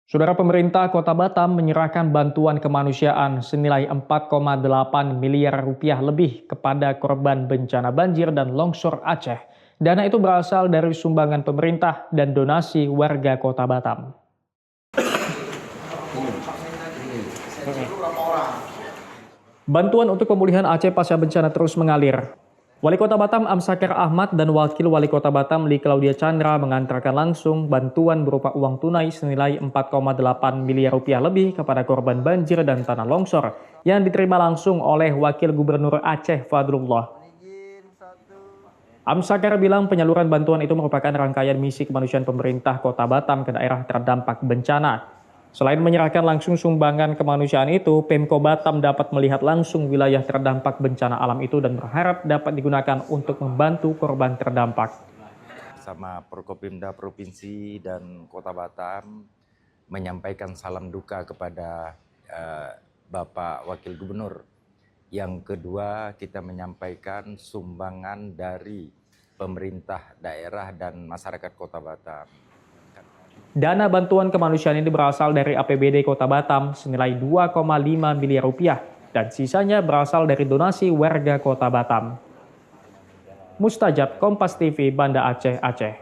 Saudara, pemerintah Kota Batam menyerahkan bantuan kemanusiaan senilai 4,8 miliar rupiah lebih kepada korban bencana banjir dan longsor Aceh. Dana itu berasal dari sumbangan pemerintah dan donasi warga Kota Batam. Bantuan untuk pemulihan Aceh pasca bencana terus mengalir. Wali Kota Batam Amsakir Ahmad dan Wakil Wali Kota Batam Li Claudia Chandra mengantarkan langsung bantuan berupa uang tunai senilai 4,8 miliar rupiah lebih kepada korban banjir dan tanah longsor yang diterima langsung oleh Wakil Gubernur Aceh Fadlullah. Amsakir bilang penyaluran bantuan itu merupakan rangkaian misi kemanusiaan pemerintah Kota Batam ke daerah terdampak bencana. Selain menyerahkan langsung sumbangan kemanusiaan itu, Pemko Batam dapat melihat langsung wilayah terdampak bencana alam itu dan berharap dapat digunakan untuk membantu korban terdampak. Sama Forkopimda Provinsi dan Kota Batam menyampaikan salam duka kepada Bapak Wakil Gubernur. Yang kedua, kita menyampaikan sumbangan dari pemerintah daerah dan masyarakat Kota Batam. Dana bantuan kemanusiaan ini berasal dari APBD Kota Batam senilai 2,5 miliar rupiah dan sisanya berasal dari donasi warga Kota Batam. Mustajab, Kompas TV, Banda Aceh, Aceh.